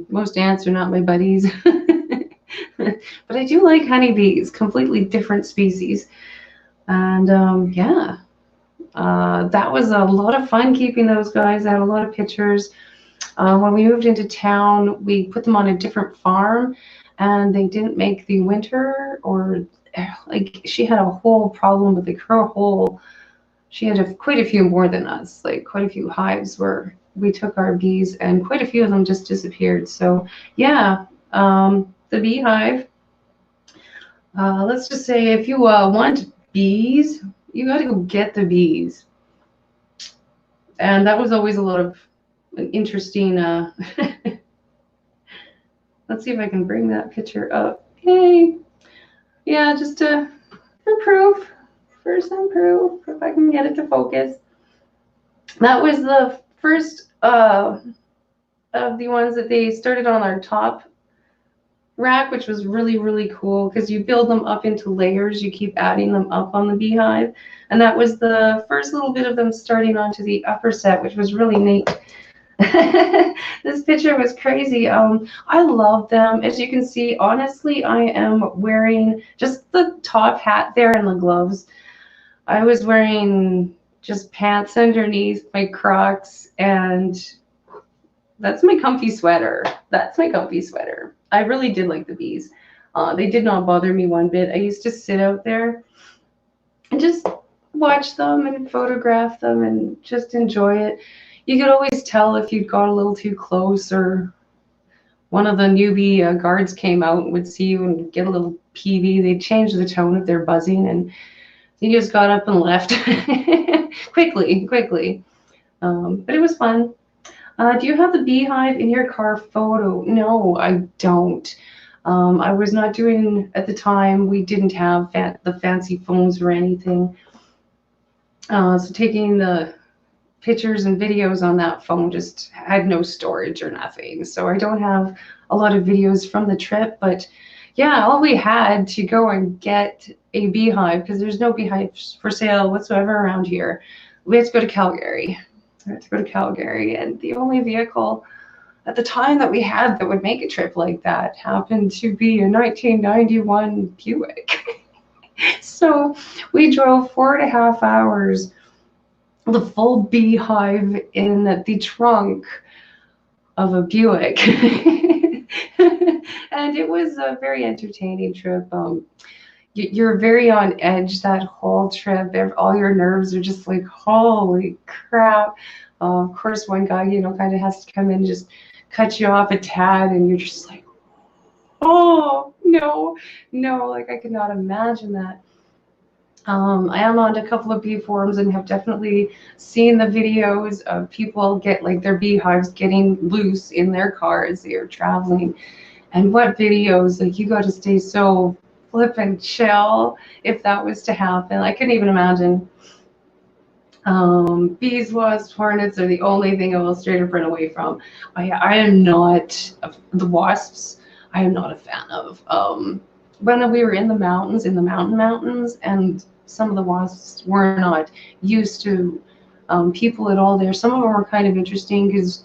Most ants are not my buddies. But I do like honeybees, completely different species. And yeah, that was a lot of fun keeping those guys. I had a lot of pictures. When we moved into town, we put them on a different farm, and they didn't make the winter, or like she had a whole problem with the crow hole. She had quite a few more than us, like quite a few hives where we took our bees, and quite a few of them just disappeared. So yeah, the beehive. Let's just say if you want bees, you got to go get the bees. And that was always a lot of an interesting. Let's see if I can bring that picture up. Hey, yeah, just for proof, for some proof, if I can get it to focus. That was the first of the ones that they started on our top rack, which was really, really cool because you build them up into layers. You keep adding them up on the beehive. And that was the first little bit of them starting onto the upper set, which was really neat. This picture was crazy. I love them. As you can see, honestly, I am wearing just the top hat there and the gloves. I was wearing just pants underneath, my Crocs, and that's my comfy sweater. That's my comfy sweater. I really did like the bees. They did not bother me one bit. I used to sit out there and just watch them and photograph them and just enjoy it. You could always tell if you'd got a little too close, or one of the newbie guards came out and would see you and get a little peevy. They'd change the tone of their buzzing, and you just got up and left quickly. But it was fun. Do you have the beehive in your car photo? No, I don't. I was not doing, at the time, we didn't have the fancy phones or anything. So taking the pictures and videos on that phone just had no storage or nothing. So I don't have a lot of videos from the trip, but yeah, all we had to go and get a beehive, because there's no beehives for sale whatsoever around here. We had to go to Calgary. And the only vehicle at the time that we had that would make a trip like that happened to be a 1991 Buick. So we drove 4.5 hours, the full beehive in the trunk of a Buick. And it was a very entertaining trip. You're very on edge that whole trip. All your nerves are just like, holy crap. Of course, one guy, kind of has to come in and just cut you off a tad, and you're just like, oh, no, like I could not imagine that. I am on a couple of bee forums and have definitely seen the videos of people get like their beehives getting loose in their car as they are traveling. And what videos, like you got to stay so flip and chill if that was to happen. I couldn't even imagine. Bees, wasps, hornets are the only thing I will straight up run away from. I am not the wasps. I am not a fan of. When we were in the mountains, mountains, and some of the wasps were not used to people at all there. Some of them were kind of interesting because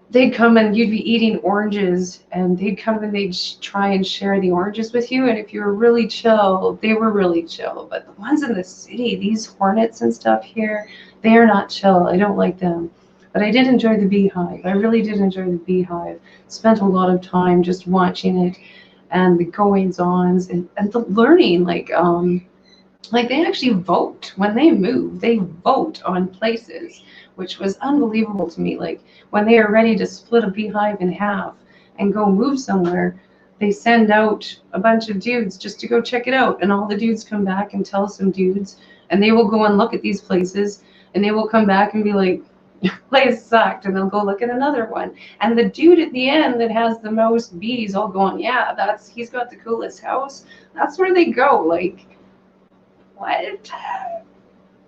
they'd come and you'd be eating oranges, and they'd come and they'd try and share the oranges with you. And if you were really chill, they were really chill. But the ones in the city, these hornets and stuff here, they are not chill. I don't like them. But I did enjoy the beehive. I really did enjoy the beehive. Spent a lot of time just watching it and the goings-ons and the learning. Like Like they actually vote when they move. They vote on places, which was unbelievable to me. Like when they are ready to split a beehive in half and go move somewhere, they send out a bunch of dudes just to go check it out. And all the dudes come back and tell some dudes, and they will go and look at these places, and they will come back and be like, place sucked, and they'll go look at another one. And the dude at the end that has the most bees all going, yeah, he's got the coolest house. That's where they go. Like, what?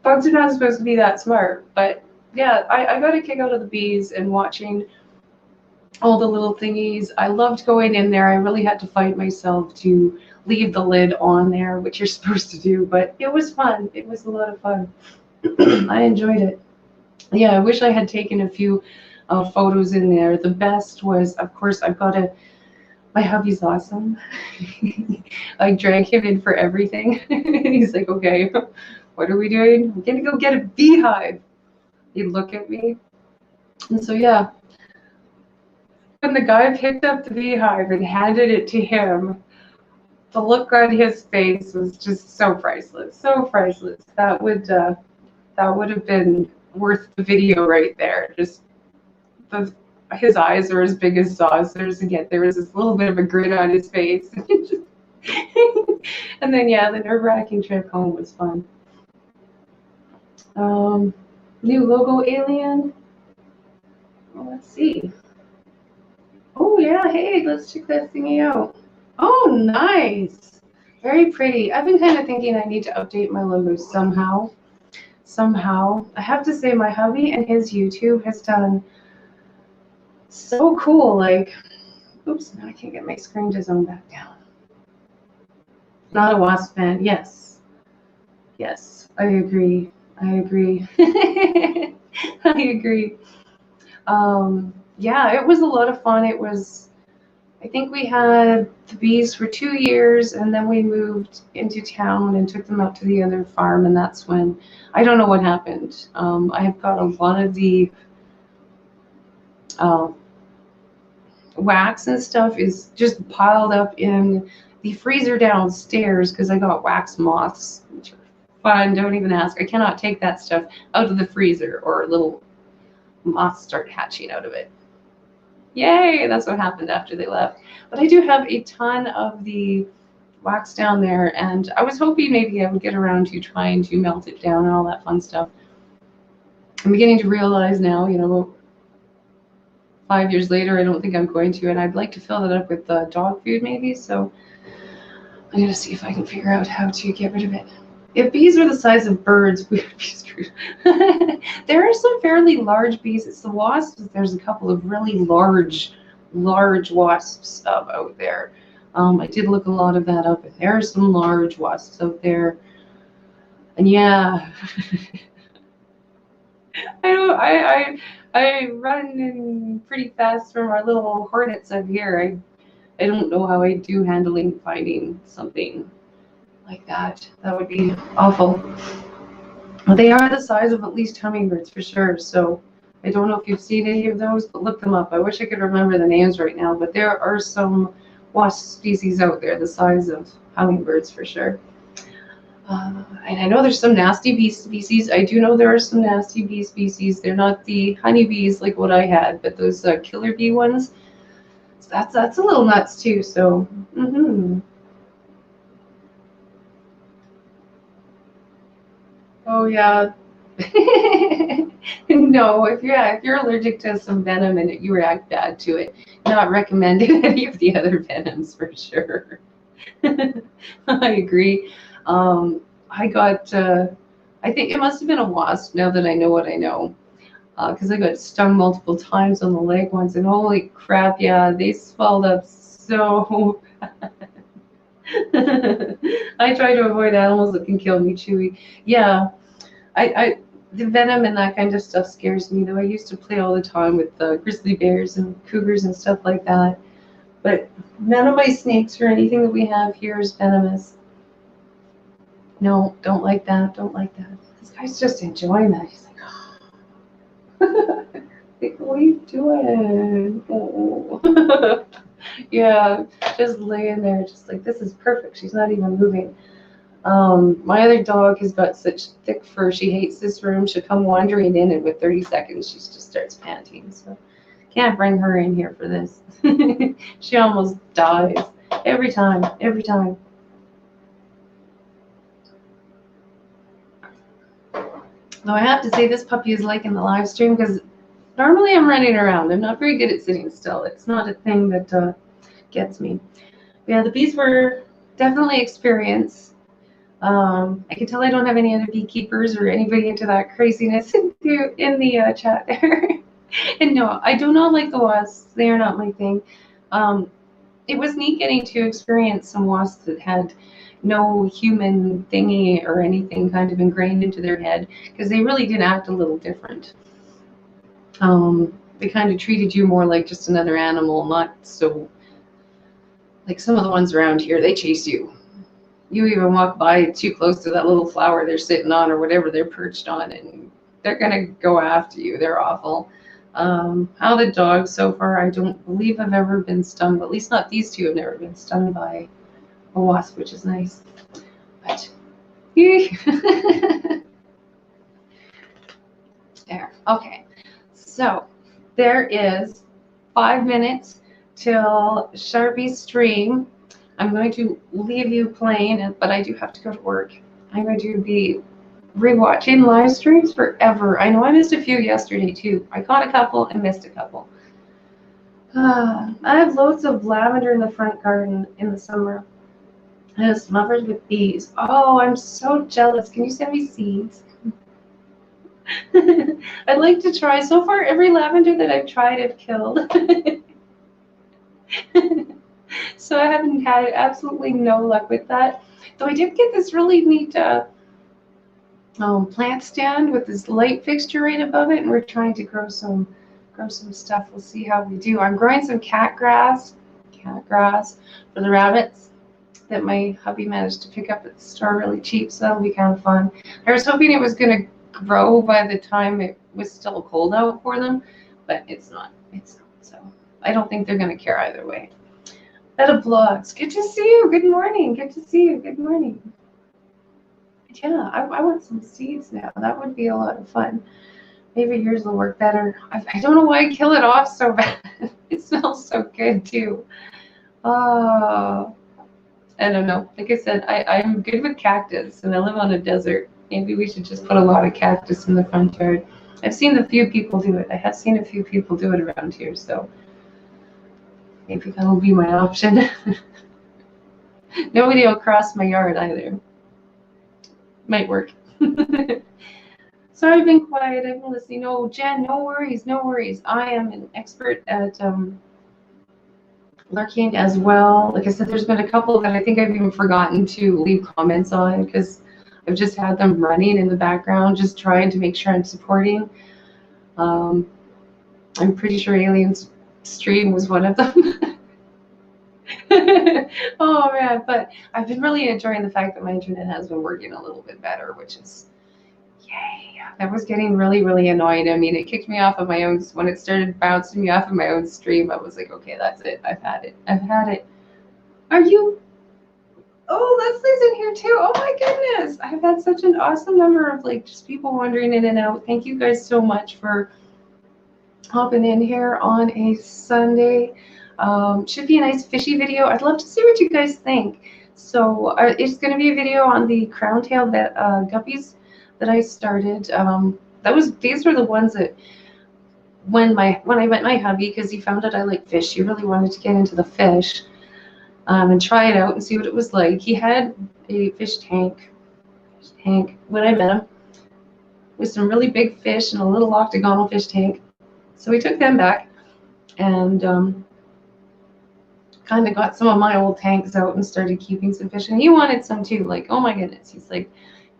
Bugs are not supposed to be that smart. But yeah, I got a kick out of the bees and watching all the little thingies. I loved going in there. I really had to fight myself to leave the lid on there, which you're supposed to do, but it was fun. It was a lot of fun. I enjoyed it. Yeah, I wish I had taken a few photos in there. The best was, of course, my hubby's awesome. I drag him in for everything. He's like, okay, what are we doing? We're gonna go get a beehive. He'd look at me. And so, yeah, when the guy picked up the beehive and handed it to him, the look on his face was just so priceless, so priceless. That would have been worth the video right there. Just his eyes are as big as saucers, and yet there was this little bit of a grin on his face. And then, yeah, the nerve-wracking trip home was fun. New logo alien. Well, let's see. Oh, yeah, hey, let's check that thingy out. Oh, nice. Very pretty. I've been kind of thinking I need to update my logos somehow. I have to say my hubby and his YouTube has done so cool. Like, oops, now I can't get my screen to zone back down. Not a wasp fan. Yes, I agree. I agree. Yeah, it was a lot of fun. I think we had the bees for 2 years, and then we moved into town and took them out to the other farm, and that's when, I don't know what happened. I have got a lot of the wax and stuff is just piled up in the freezer downstairs because I got wax moths, which are fun. Don't even ask. I cannot take that stuff out of the freezer or little moths start hatching out of it. Yay, that's what happened after they left. But I do have a ton of the wax down there, and I was hoping maybe I would get around to trying to melt it down and all that fun stuff. I'm beginning to realize now, 5 years later, I don't think I'm going to, and I'd like to fill that up with dog food maybe, so I'm going to see if I can figure out how to get rid of it. If bees are the size of birds, we would be screwed. There are some fairly large bees. It's the wasps. There's a couple of really large wasps out there. I did look a lot of that up, and there are some large wasps out there. And yeah, I run in pretty fast from our little hornets up here. I don't know how I do handling finding something like that. That would be awful. They are the size of at least hummingbirds for sure. So I don't know if you've seen any of those, but look them up. I wish I could remember the names right now, but there are some wasp species out there the size of hummingbirds for sure. And I know there's some nasty bee species. I do know there are some nasty bee species. They're not the honeybees like what I had, but those killer bee ones. So that's a little nuts too. So. Oh yeah. No, if you're allergic to some venom and you react bad to it, not recommending any of the other venoms for sure. I agree. I got, I think it must have been a wasp now that I know what I know. Because I got stung multiple times on the leg once, and holy crap, yeah, they swelled up so bad. I try to avoid animals that can kill me, Chewy. Yeah, the venom and that kind of stuff scares me, though. I used to play all the time with grizzly bears and cougars and stuff like that. But none of my snakes or anything that we have here is venomous. No, don't like that. Don't like that. This guy's just enjoying that. He's like, oh. Like, what are you doing? Oh. Yeah, just laying there, just like, this is perfect. She's not even moving. My other dog has got such thick fur. She hates this room. She'll come wandering in, and with 30 seconds, she just starts panting. So can't bring her in here for this. She almost dies every time, every time. Though I have to say, this puppy is liking the live stream because normally I'm running around. I'm not very good at sitting still. It's not a thing that gets me. But yeah, the bees were definitely experience. I can tell I don't have any other beekeepers or anybody into that craziness in the chat there. And no, I do not like the wasps. They are not my thing. It was neat getting to experience some wasps that had no human thingy or anything kind of ingrained into their head, because they really did act a little different. They kind of treated you more like just another animal, not so like some of the ones around here. They chase you. You even walk by too close to that little flower they're sitting on or whatever they're perched on, and they're gonna go after you. They're awful. How the dogs so far, I don't believe I've ever been stung, but at least not these two have never been stung by a wasp, which is nice. But there. Okay. So there is 5 minutes till Sharpie's stream. I'm going to leave you playing, but I do have to go to work. I'm going to be rewatching live streams forever. I know I missed a few yesterday too. I caught a couple and missed a couple. I have loads of lavender in the front garden in the summer. And it's smothered with bees. Oh, I'm so jealous. Can you send me seeds? I'd like to try. So far, every lavender that I've tried, I've killed. So I haven't had absolutely no luck with that. Though I did get this really neat plant stand with this light fixture right above it, and we're trying to grow some stuff. We'll see how we do. I'm growing some cat grass for the rabbits that my hubby managed to pick up at the store really cheap, so that'll be kind of fun. I was hoping it was going to grow by the time it was still cold out for them, but it's not. So I don't think they're going to care either way. Betta Blogs, good to see you. Good morning. Good to see you. Good morning. Yeah, I want some seeds now. That would be a lot of fun. Maybe yours will work better. I don't know why I kill it off so bad. It smells so good too. Oh, I don't know. Like I said, I'm good with cactus, and I live on a desert. Maybe we should just put a lot of cactus in the front yard. I've seen a few people do it. I have seen a few people do it around here, so maybe that'll be my option. Nobody will cross my yard either. Might work. Sorry, I've been quiet. I've been listening. No, Jen, no worries, no worries. I am an expert at lurking as well. Like I said, there's been a couple that I think I've even forgotten to leave comments on because I've just had them running in the background, just trying to make sure I'm supporting. I'm pretty sure Alien's stream was one of them. Oh man, but I've been really enjoying the fact that my internet has been working a little bit better, which is yay. That was getting really, really annoying. I mean, it kicked me off of my own, when it started bouncing me off of my own stream, I was like, okay, that's it. I've had it. I've had it. Are you? Oh, Leslie's in here too. Oh my goodness. I've had such an awesome number of like just people wandering in and out. Thank you guys so much for hopping in here on a Sunday. Should be a nice fishy video. I'd love to see what you guys think. So it's going to be a video on the crown tail guppies that I started. These were the ones that when I met my hubby, because he found out I like fish, he really wanted to get into the fish and try it out and see what it was like. He had a fish tank when I met him with some really big fish and a little octagonal fish tank. So we took them back and kind of got some of my old tanks out and started keeping some fish. And he wanted some too. Like, oh my goodness. He's like,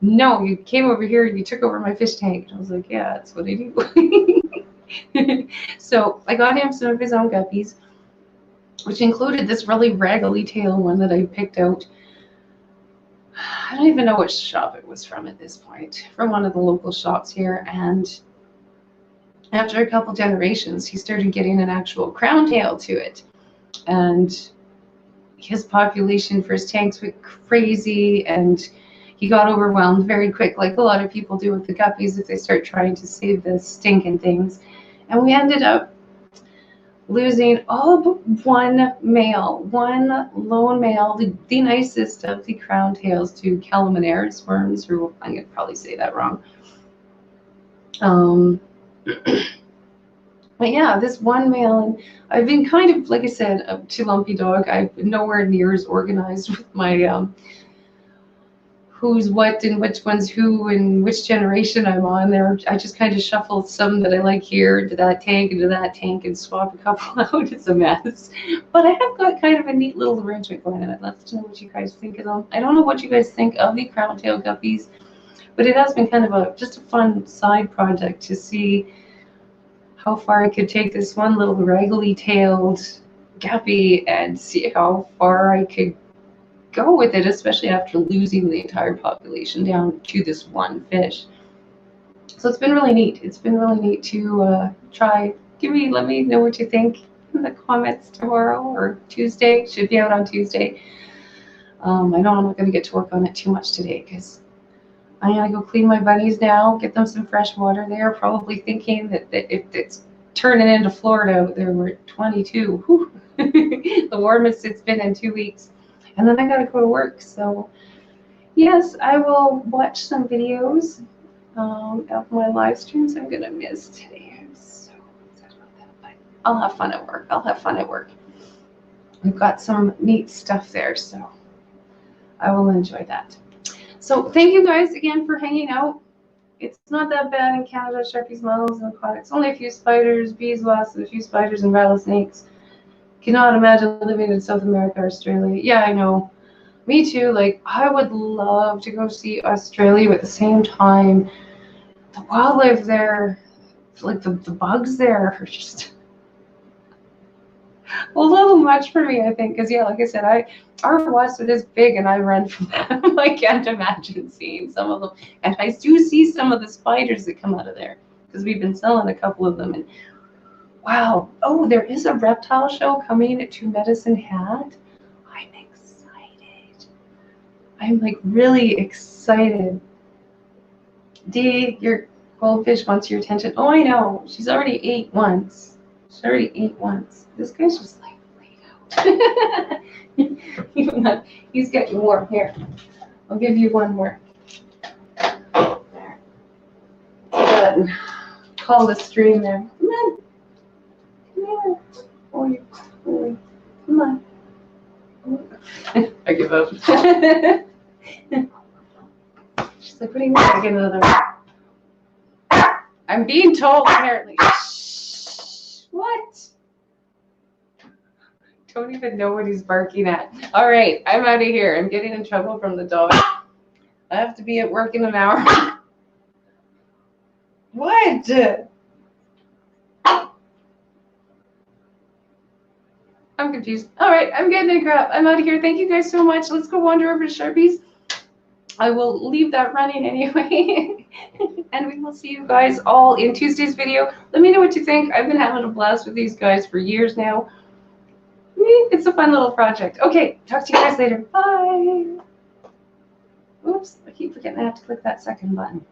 no, you came over here and you took over my fish tank. And I was like, yeah, that's what I do. So I got him some of his own guppies, which included this really raggedy tail one that I picked out. I don't even know which shop it was from at this point, from one of the local shops here. And after a couple generations, he started getting an actual crown tail to it. And his population for his tanks went crazy, and he got overwhelmed very quick, like a lot of people do with the guppies if they start trying to save the stinking things. And we ended up losing all but one male, one lone male, the nicest of the crown tails to Calaminaris worms, or I'm going to probably say that wrong. But yeah, this one male, and I've been kind of, like I said, a too lumpy dog. I'm nowhere near as organized with my who's what and which one's who and which generation I'm on there. I just kind of shuffle some that I like here into that tank, and swap a couple out. It's a mess. But I have got kind of a neat little arrangement going on. I'd love to know what you guys think of them. I don't know what you guys think of the crown tail guppies, but it has been kind of just a fun side project to see how far I could take this one little raggedy-tailed guppy and see how far I could go with it, especially after losing the entire population down to this one fish. So it's been really neat. It's been really neat to try. Let me know what you think in the comments tomorrow or Tuesday. Should be out on Tuesday. I know I'm not going to get to work on it too much today because I'm going to go clean my bunnies now, get them some fresh water. They are probably thinking that if it's turning into Florida out there, we're at 22. Whew. The warmest it's been in 2 weeks. And then I got to go to work. So, yes, I will watch some videos of my live streams. I'm going to miss today. I'm so upset about that. But I'll have fun at work. We've got some neat stuff there, so I will enjoy that. So thank you guys again for hanging out. It's not that bad in Canada. Sharpies, moths, and aquatics. Only a few spiders, bees, wasps, and a few spiders and rattlesnakes. Cannot imagine living in South America or Australia. Yeah, I know. Me too. Like, I would love to go see Australia, but at the same time, the wildlife there, like the bugs there are just a little much for me, I think. Because, yeah, like I said, our wasp is this big and I run from them. I can't imagine seeing some of them. And I do see some of the spiders that come out of there because we've been selling a couple of them. And wow. Oh, there is a reptile show coming to Medicine Hat. I'm excited. I'm like really excited. Dee, your goldfish wants your attention. Oh, I know. She's already ate once. This guy's just like laid out. He's getting warm. Here, I'll give you one more. There. Good. Call the stream there. Come on. Oh, come on. I give up. She's like, what do you mean I get another one? I'm being told, apparently. Shh. What? Don't even know what he's barking at. All right, I'm out of here. I'm getting in trouble from the dog. I have to be at work in an hour. What? I'm confused. All right, I'm getting a crap. I'm out of here. Thank you guys so much. Let's go wander over to Sharpies. I will leave that running anyway. And we will see you guys all in Tuesday's video. Let me know what you think. I've been having a blast with these guys for years now. It's a fun little project. Okay, talk to you guys later. Bye. Oops, I keep forgetting I have to click that second button.